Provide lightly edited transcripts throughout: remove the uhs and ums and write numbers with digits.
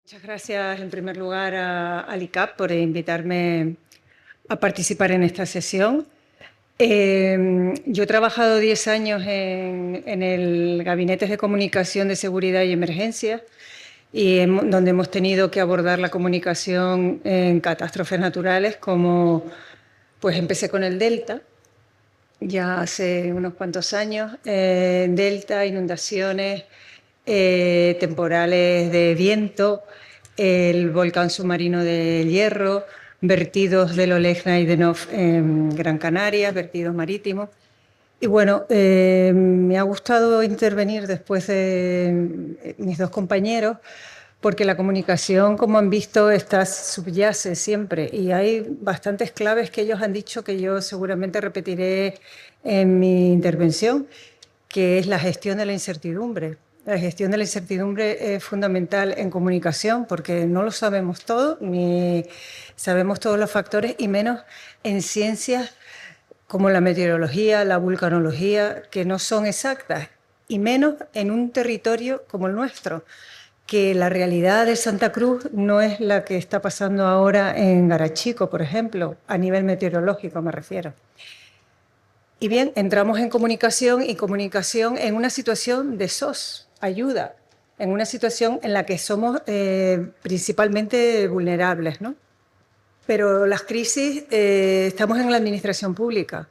Muchas gracias en primer lugar al ICAP por invitarme a participar en esta sesión. Yo he trabajado 10 años en el Gabinete de Comunicación de Seguridad y Emergencia y donde hemos tenido que abordar la comunicación en catástrofes naturales, como pues empecé con el Delta, ya hace unos cuantos años, Delta, inundaciones, temporales de viento, el volcán submarino de Hierro, vertidos del Olegna y de Nof en Gran Canaria, vertidos marítimos. Y bueno, me ha gustado intervenir después de mis dos compañeros, porque la comunicación, como han visto, subyace siempre y hay bastantes claves que ellos han dicho que yo seguramente repetiré en mi intervención, que es la gestión de la incertidumbre. La gestión de la incertidumbre es fundamental en comunicación porque no lo sabemos todo, ni sabemos todos los factores, y menos en ciencias como la meteorología, la vulcanología, que no son exactas, y menos en un territorio como el nuestro, que la realidad de Santa Cruz no es la que está pasando ahora en Garachico, por ejemplo, a nivel meteorológico me refiero. Y bien, entramos en comunicación y comunicación en una situación de SOS, ayuda, en una situación en la que somos principalmente vulnerables, ¿no? Pero las crisis, estamos en la administración pública.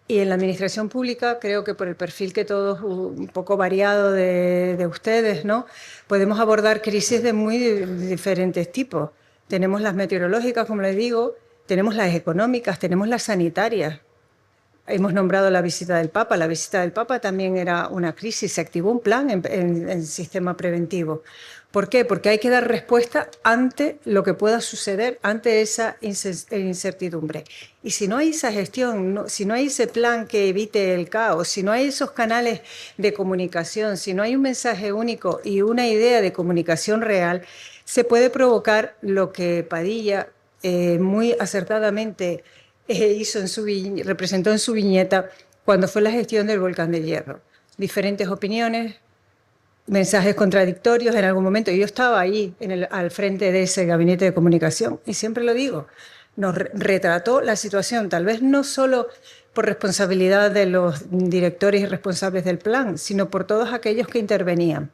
Y en la administración pública, creo que por el perfil que todos, un poco variado de ustedes, ¿no?, podemos abordar crisis de muy diferentes tipos. Tenemos las meteorológicas, como les digo, tenemos las económicas, tenemos las sanitarias. Hemos nombrado la visita del Papa. La visita del Papa también era una crisis. Se activó un plan en sistema preventivo. ¿Por qué? Porque hay que dar respuesta ante lo que pueda suceder, ante esa incertidumbre. Y si no hay esa gestión, si no hay ese plan que evite el caos, si no hay esos canales de comunicación, si no hay un mensaje único y una idea de comunicación real, se puede provocar lo que Padilla muy acertadamente representó en su viñeta cuando fue la gestión del volcán de Hierro. Diferentes opiniones, mensajes contradictorios en algún momento. Yo estaba ahí al frente de ese gabinete de comunicación y siempre lo digo, nos retrató la situación, tal vez no solo por responsabilidad de los directores y responsables del plan, sino por todos aquellos que intervenían.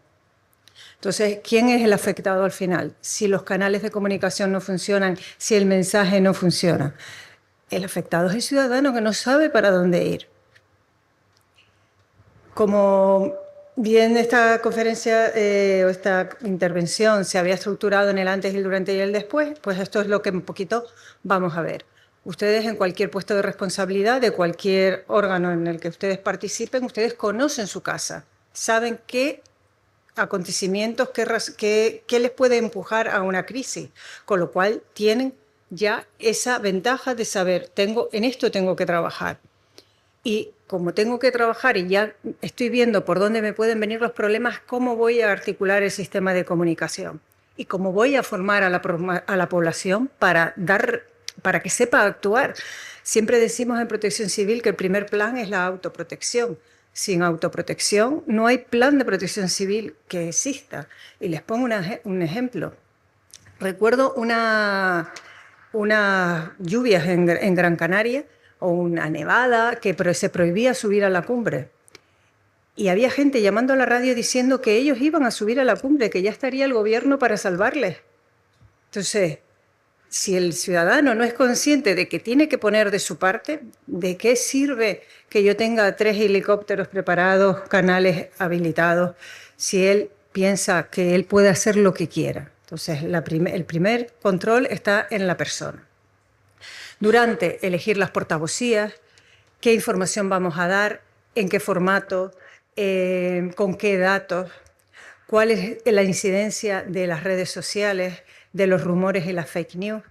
Entonces, ¿quién es el afectado al final? Si los canales de comunicación no funcionan, si el mensaje no funciona. El afectado es el ciudadano que no sabe para dónde ir. Como bien esta conferencia o esta intervención se había estructurado en el antes, el durante y el después, pues esto es lo que un poquito vamos a ver. Ustedes en cualquier puesto de responsabilidad, de cualquier órgano en el que ustedes participen, ustedes conocen su casa, saben qué acontecimientos, qué les puede empujar a una crisis, con lo cual tienen ya esa ventaja de saber, en esto tengo que trabajar. Y como tengo que trabajar y ya estoy viendo por dónde me pueden venir los problemas, ¿cómo voy a articular el sistema de comunicación? Y cómo voy a formar a la población para que sepa actuar. Siempre decimos en Protección Civil que el primer plan es la autoprotección. Sin autoprotección no hay plan de protección civil que exista. Y les pongo un ejemplo. Recuerdo unas lluvias en Gran Canaria o una nevada que se prohibía subir a la cumbre. Y había gente llamando a la radio diciendo que ellos iban a subir a la cumbre, que ya estaría el gobierno para salvarles. Entonces, si el ciudadano no es consciente de que tiene que poner de su parte, ¿de qué sirve que yo tenga 3 helicópteros preparados, canales habilitados, si él piensa que él puede hacer lo que quiera? Entonces, el primer control está en la persona. Durante, elegir las portavocías, qué información vamos a dar, en qué formato, con qué datos, cuál es la incidencia de las redes sociales, de los rumores y las fake news.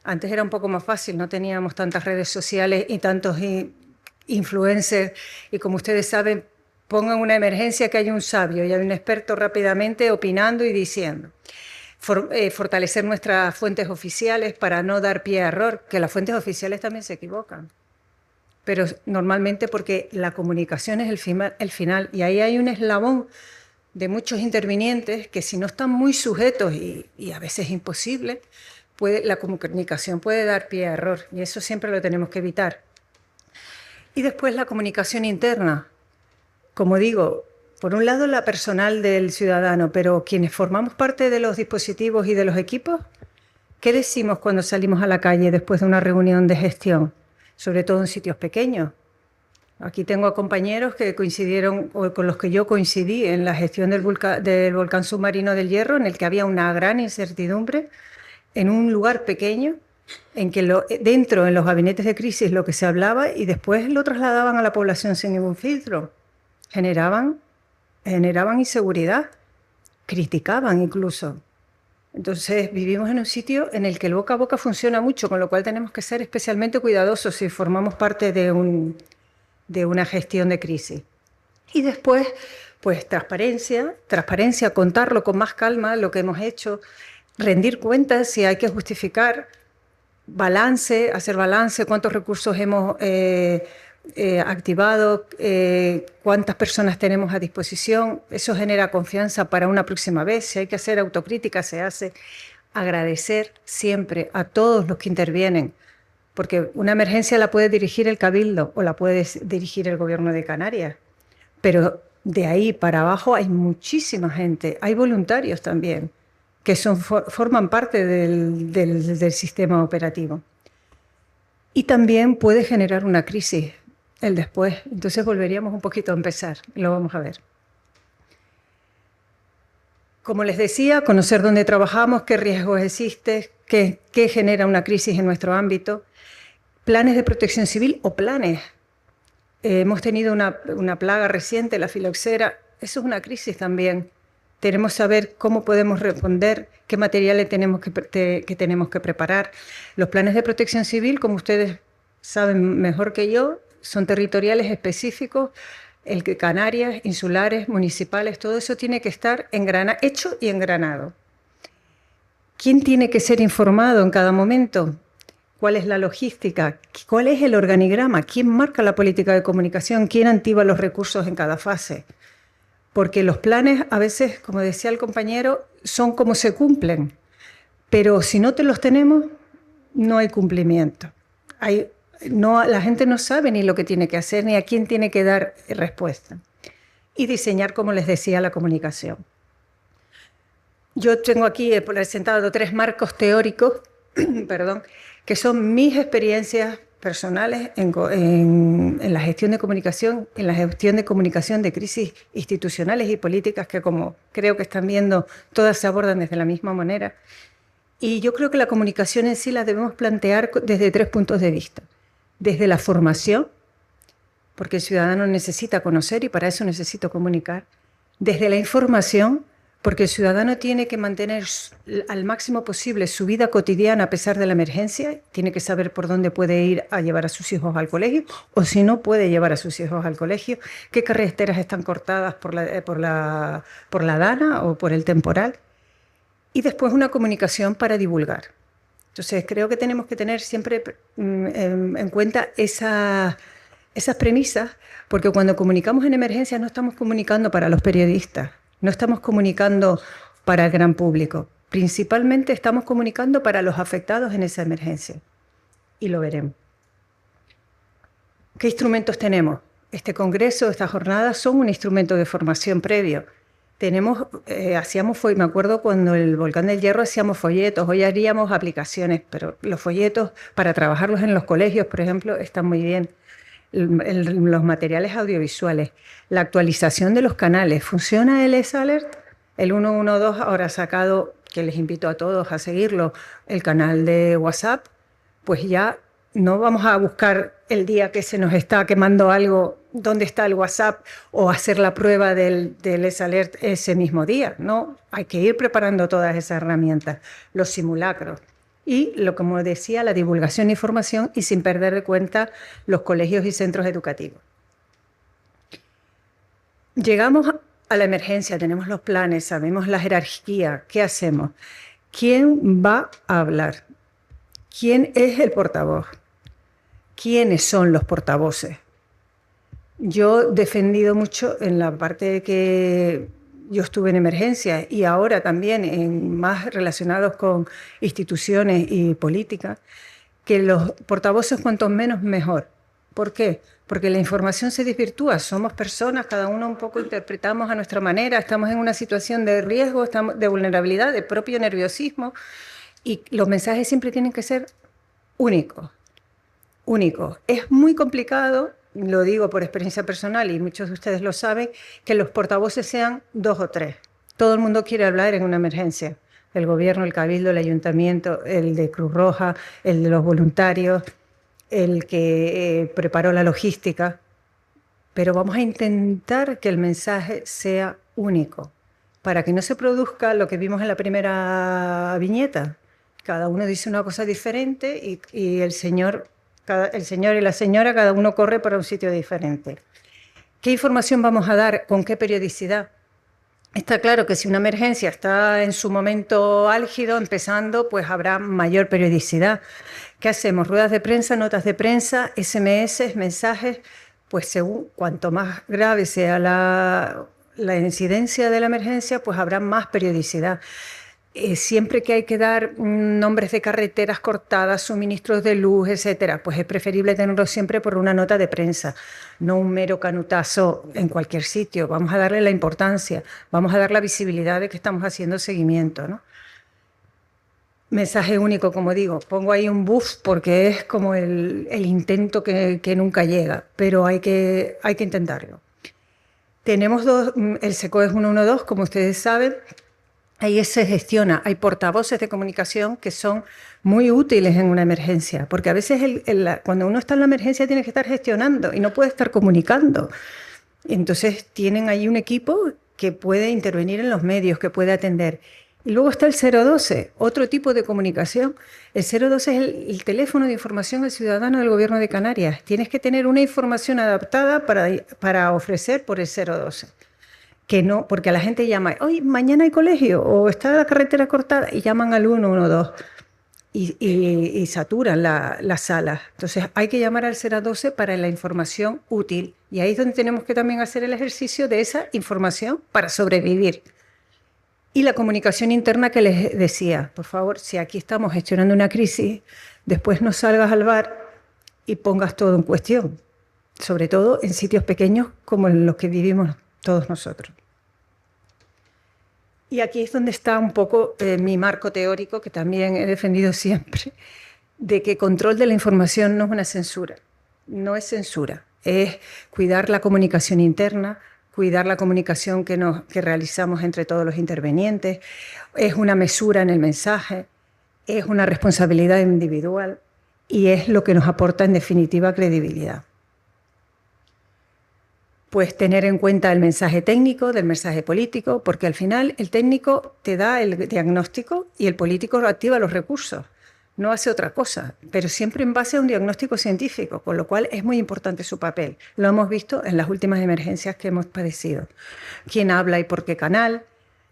Antes era un poco más fácil, no teníamos tantas redes sociales y tantos influencers, y como ustedes saben, pongan una emergencia que hay un sabio y hay un experto rápidamente opinando y diciendo. Fortalecer nuestras fuentes oficiales para no dar pie a error, que las fuentes oficiales también se equivocan, pero normalmente porque la comunicación es el final y ahí hay un eslabón de muchos intervinientes que si no están muy sujetos y a veces imposible, la comunicación puede dar pie a error y eso siempre lo tenemos que evitar. Y después la comunicación interna. Como digo, por un lado la personal del ciudadano, pero quienes formamos parte de los dispositivos y de los equipos, ¿qué decimos cuando salimos a la calle después de una reunión de gestión? Sobre todo en sitios pequeños. Aquí tengo a compañeros que coincidieron, o con los que yo coincidí en la gestión del volcán submarino del Hierro, en el que había una gran incertidumbre, en un lugar pequeño, en que dentro, en los gabinetes de crisis, lo que se hablaba, y después lo trasladaban a la población sin ningún filtro. Generaban inseguridad, criticaban incluso. Entonces vivimos en un sitio en el que el boca a boca funciona mucho, con lo cual tenemos que ser especialmente cuidadosos si formamos parte de una gestión de crisis. Y después, pues transparencia, contarlo con más calma, lo que hemos hecho, rendir cuentas si hay que justificar, hacer balance, cuántos recursos hemos activado, cuántas personas tenemos a disposición. Eso genera confianza para una próxima vez. Si hay que hacer autocrítica, se hace. Agradecer siempre a todos los que intervienen, porque una emergencia la puede dirigir el Cabildo o la puede dirigir el Gobierno de Canarias, pero de ahí para abajo hay muchísima gente, hay voluntarios también, que forman parte del sistema operativo. Y también puede generar una crisis el después. Entonces volveríamos un poquito a empezar, lo vamos a ver. Como les decía, conocer dónde trabajamos, qué riesgos existen, qué genera una crisis en nuestro ámbito. Planes de protección civil o planes. Hemos tenido una plaga reciente, la filoxera. Eso es una crisis también. Tenemos que saber cómo podemos responder, qué materiales tenemos que preparar. Los planes de protección civil, como ustedes saben mejor que yo, son territoriales específicos, el que Canarias, insulares, municipales, todo eso tiene que estar hecho y engranado. ¿Quién tiene que ser informado en cada momento? ¿Cuál es la logística? ¿Cuál es el organigrama? ¿Quién marca la política de comunicación? ¿Quién activa los recursos en cada fase? Porque los planes a veces, como decía el compañero, son como se cumplen, pero si no los tenemos, no hay cumplimiento. La gente no sabe ni lo que tiene que hacer, ni a quién tiene que dar respuesta. Y diseñar, como les decía, la comunicación. Yo tengo aquí presentado 3 marcos teóricos, perdón, que son mis experiencias personales en la gestión de comunicación, de crisis institucionales y políticas que, como creo que están viendo, todas se abordan desde la misma manera. Y yo creo que la comunicación en sí la debemos plantear desde 3 puntos de vista. Desde la formación, porque el ciudadano necesita conocer y para eso necesito comunicar. Desde la información, porque el ciudadano tiene que mantener al máximo posible su vida cotidiana a pesar de la emergencia, tiene que saber por dónde puede ir a llevar a sus hijos al colegio, o si no puede llevar a sus hijos al colegio, qué carreteras están cortadas por la DANA o por el temporal. Y después una comunicación para divulgar. Entonces creo que tenemos que tener siempre en cuenta esas premisas, porque cuando comunicamos en emergencias no estamos comunicando para los periodistas, no estamos comunicando para el gran público. Principalmente estamos comunicando para los afectados en esa emergencia. Y lo veremos. ¿Qué instrumentos tenemos? Este congreso, estas jornadas son un instrumento de formación previo. Me acuerdo cuando el Volcán del Hierro hacíamos folletos, hoy haríamos aplicaciones, pero los folletos para trabajarlos en los colegios, por ejemplo, están muy bien. Los materiales audiovisuales, la actualización de los canales. ¿Funciona el S-Alert? El 112 ahora ha sacado, que les invito a todos a seguirlo, el canal de WhatsApp, pues ya no vamos a buscar el día que se nos está quemando algo, dónde está el WhatsApp, o hacer la prueba del S-Alert ese mismo día. No, hay que ir preparando todas esas herramientas, los simulacros. Y, como decía, la divulgación y formación, y sin perder de cuenta los colegios y centros educativos. Llegamos a la emergencia, tenemos los planes, sabemos la jerarquía, ¿qué hacemos? ¿Quién va a hablar? ¿Quién es el portavoz? ¿Quiénes son los portavoces? Yo he defendido mucho en la parte que yo estuve en emergencia y ahora también en más relacionados con instituciones y política, que los portavoces cuanto menos mejor. ¿Por qué? Porque la información se desvirtúa, somos personas, cada uno un poco interpretamos a nuestra manera, estamos en una situación de riesgo, estamos de vulnerabilidad, de propio nerviosismo, y los mensajes siempre tienen que ser únicos, únicos. Es muy complicado, lo digo por experiencia personal y muchos de ustedes lo saben, que los portavoces sean 2 o 3. Todo el mundo quiere hablar en una emergencia. El gobierno, el cabildo, el ayuntamiento, el de Cruz Roja, el de los voluntarios, el que preparó la logística. Pero vamos a intentar que el mensaje sea único, para que no se produzca lo que vimos en la primera viñeta. Cada uno dice una cosa diferente y el señor y la señora, cada uno corre para un sitio diferente. ¿Qué información vamos a dar? ¿Con qué periodicidad? Está claro que si una emergencia está en su momento álgido, empezando, pues habrá mayor periodicidad. ¿Qué hacemos? Ruedas de prensa, notas de prensa, SMS, mensajes. Pues según cuanto más grave sea la incidencia de la emergencia, pues habrá más periodicidad. Siempre que hay que dar nombres de carreteras cortadas, suministros de luz, etcétera, pues es preferible tenerlo siempre por una nota de prensa, no un mero canutazo en cualquier sitio. Vamos a darle la importancia, vamos a dar la visibilidad de que estamos haciendo seguimiento, ¿no? Mensaje único, como digo, pongo ahí un buff porque es como el intento que nunca llega, pero hay que intentarlo. Tenemos el SECOES 112, como ustedes saben. Ahí se gestiona, hay portavoces de comunicación que son muy útiles en una emergencia, porque a veces cuando uno está en la emergencia tiene que estar gestionando y no puede estar comunicando. Entonces tienen ahí un equipo que puede intervenir en los medios, que puede atender. Y luego está el 012, otro tipo de comunicación. El 012 es el teléfono de información al ciudadano del Gobierno de Canarias. Tienes que tener una información adaptada para ofrecer por el 012. Que no, porque a la gente llama, hoy mañana hay colegio o está la carretera cortada y llaman al 112 y saturan las salas. Entonces hay que llamar al 012 para la información útil y ahí es donde tenemos que también hacer el ejercicio de esa información para sobrevivir. Y la comunicación interna que les decía, por favor, si aquí estamos gestionando una crisis, después no salgas al bar y pongas todo en cuestión, sobre todo en sitios pequeños como en los que vivimos todos nosotros. Y aquí es donde está un poco mi marco teórico, que también he defendido siempre, de que control de la información no es una censura, no es censura, es cuidar la comunicación interna, cuidar la comunicación que realizamos entre todos los intervenientes, es una mesura en el mensaje, es una responsabilidad individual y es lo que nos aporta en definitiva credibilidad. Pues tener en cuenta el mensaje técnico del mensaje político, porque al final el técnico te da el diagnóstico y el político activa los recursos, no hace otra cosa, pero siempre en base a un diagnóstico científico, con lo cual es muy importante su papel. Lo hemos visto en las últimas emergencias que hemos padecido. ¿Quién habla y por qué canal?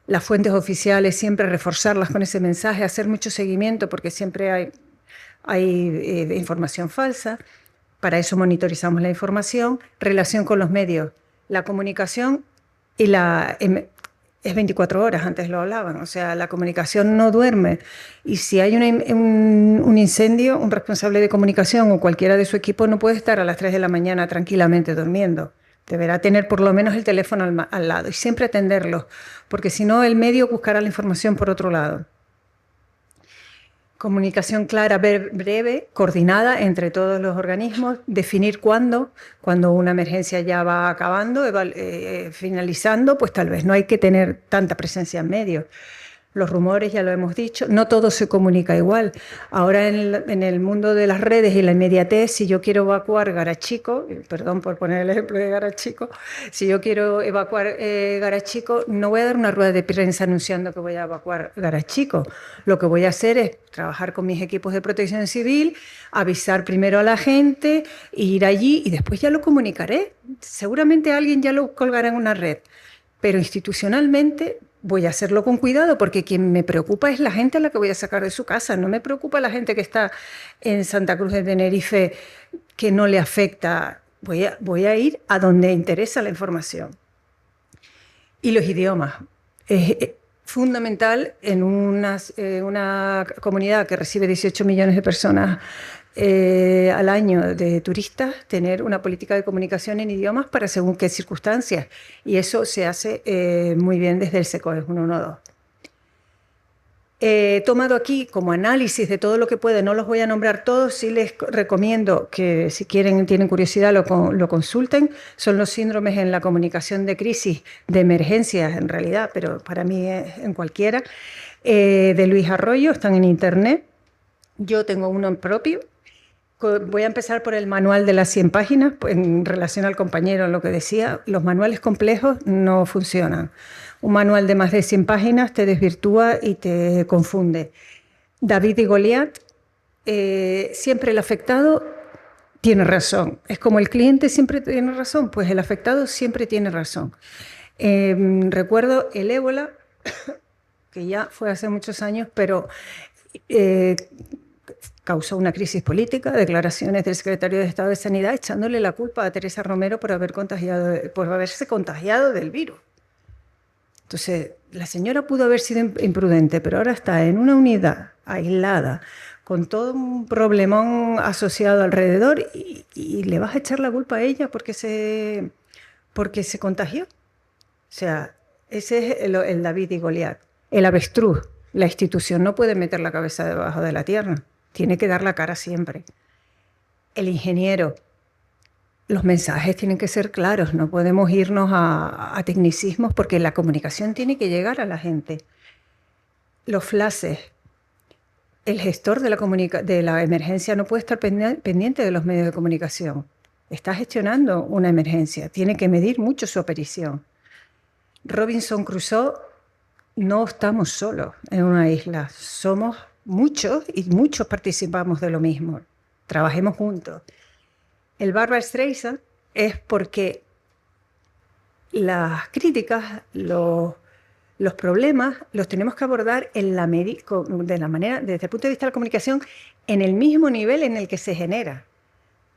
Las fuentes oficiales, siempre reforzarlas con ese mensaje, hacer mucho seguimiento, porque siempre hay información falsa. Para eso monitorizamos la información, relación con los medios. La comunicación es 24 horas, antes lo hablaban, o sea, la comunicación no duerme. Y si hay un incendio, un responsable de comunicación o cualquiera de su equipo no puede estar a las 3 de la mañana tranquilamente durmiendo. Deberá tener por lo menos el teléfono al lado y siempre atenderlo, porque si no el medio buscará la información por otro lado. Comunicación clara, breve, coordinada entre todos los organismos, definir cuándo una emergencia ya va acabando, finalizando, pues tal vez no hay que tener tanta presencia en medios. Los rumores, ya lo hemos dicho, no todo se comunica igual. Ahora en el mundo de las redes y la inmediatez, si yo quiero evacuar Garachico, perdón por poner el ejemplo de Garachico, si yo quiero evacuar Garachico, no voy a dar una rueda de prensa anunciando que voy a evacuar Garachico. Lo que voy a hacer es trabajar con mis equipos de protección civil, avisar primero a la gente, ir allí y después ya lo comunicaré. Seguramente alguien ya lo colgará en una red, pero institucionalmente voy a hacerlo con cuidado porque quien me preocupa es la gente a la que voy a sacar de su casa. No me preocupa la gente que está en Santa Cruz de Tenerife que no le afecta. Voy a ir a donde interesa la información. Y los idiomas. Es fundamental en una comunidad que recibe 18 millones de personas al año de turistas, tener una política de comunicación en idiomas para según qué circunstancias. Y eso se hace muy bien desde el SECOES 112. He tomado aquí como análisis de todo lo que puede, no los voy a nombrar todos, sí les recomiendo que si quieren, tienen curiosidad, lo consulten. Son los síndromes en la comunicación de crisis, de emergencias en realidad, pero para mí es en cualquiera, de Luis Arroyo, están en internet. Yo tengo uno propio. Voy a empezar por el manual de las 100 páginas, en relación al compañero, lo que decía, los manuales complejos no funcionan. Un manual de más de 100 páginas te desvirtúa y te confunde. David y Goliat, siempre el afectado tiene razón. Es como el cliente siempre tiene razón, pues el afectado siempre tiene razón. Recuerdo el ébola, que ya fue hace muchos años, pero causó una crisis política, declaraciones del secretario de Estado de Sanidad echándole la culpa a Teresa Romero por haberse contagiado del virus. Entonces, la señora pudo haber sido imprudente, pero ahora está en una unidad aislada, con todo un problemón asociado alrededor, y le vas a echar la culpa a ella porque se contagió. O sea, ese es el David y Goliat. El avestruz, la institución no puede meter la cabeza debajo de la tierra, tiene que dar la cara siempre. El ingeniero, los mensajes tienen que ser claros, no podemos irnos a tecnicismos porque la comunicación tiene que llegar a la gente. Los flashes, el gestor de la emergencia no puede estar pendiente de los medios de comunicación. Está gestionando una emergencia, tiene que medir mucho su aparición. Robinson Crusoe, no estamos solos en una isla, somos muchos y muchos participamos de lo mismo. Trabajemos juntos. El Barbra Streisand es porque las críticas, los problemas, los tenemos que abordar desde el punto de vista de la comunicación, en el mismo nivel en el que se genera.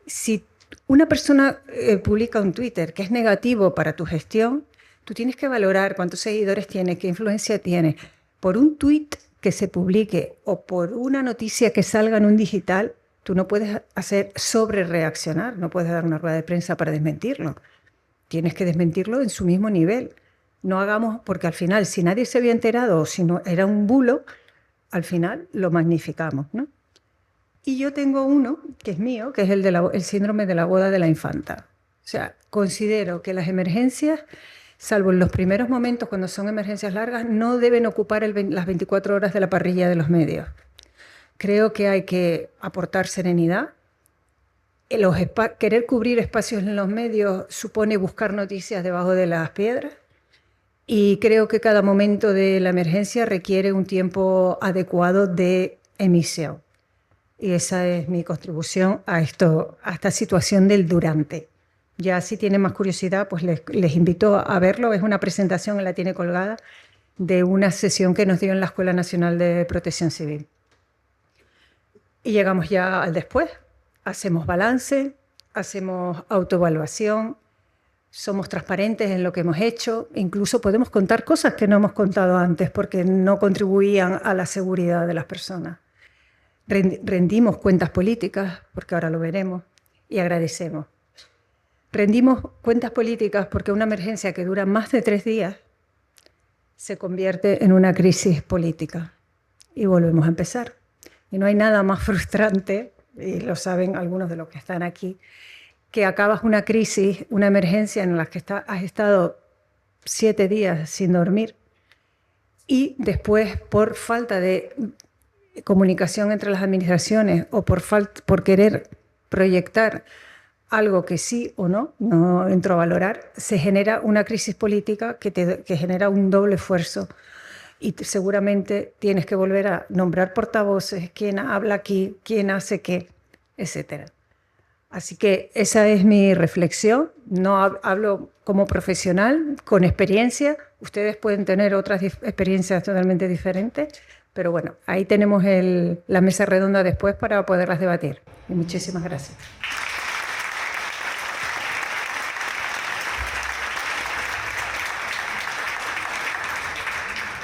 Si una persona publica un Twitter que es negativo para tu gestión, tú tienes que valorar cuántos seguidores tiene, qué influencia tiene. Por un tweet que se publique o por una noticia que salga en un digital, tú no puedes reaccionar, no puedes dar una rueda de prensa para desmentirlo. Tienes que desmentirlo en su mismo nivel. No hagamos, porque al final, si nadie se había enterado o si no era un bulo, al final lo magnificamos, ¿no? Y yo tengo uno, que es mío, que es el síndrome de la boda de la infanta. O sea, considero que las emergencias, salvo en los primeros momentos, cuando son emergencias largas, no deben ocupar las 24 horas de la parrilla de los medios. Creo que hay que aportar serenidad. Querer cubrir espacios en los medios supone buscar noticias debajo de las piedras. Y creo que cada momento de la emergencia requiere un tiempo adecuado de emisión. Y esa es mi contribución a esta situación del durante. Ya si tienen más curiosidad, pues les invito a verlo. Es una presentación, la tiene colgada, de una sesión que nos dio en la Escuela Nacional de Protección Civil. Y llegamos ya al después. Hacemos balance, hacemos autoevaluación, somos transparentes en lo que hemos hecho, incluso podemos contar cosas que no hemos contado antes porque no contribuían a la seguridad de las personas. Rendimos cuentas políticas, porque ahora lo veremos, y agradecemos. Rendimos cuentas políticas porque una emergencia que dura más de 3 días se convierte en una crisis política. Y volvemos a empezar. Y no hay nada más frustrante, y lo saben algunos de los que están aquí, que acabas una crisis, una emergencia en la que has estado 7 días sin dormir y después, por falta de comunicación entre las administraciones o por querer proyectar algo que sí o no entro a valorar, se genera una crisis política que genera un doble esfuerzo. Y seguramente tienes que volver a nombrar portavoces, quién habla aquí, quién hace qué, etc. Así que esa es mi reflexión. No hablo como profesional, con experiencia. Ustedes pueden tener otras experiencias totalmente diferentes, pero bueno, ahí tenemos la mesa redonda después para poderlas debatir. Y muchísimas gracias.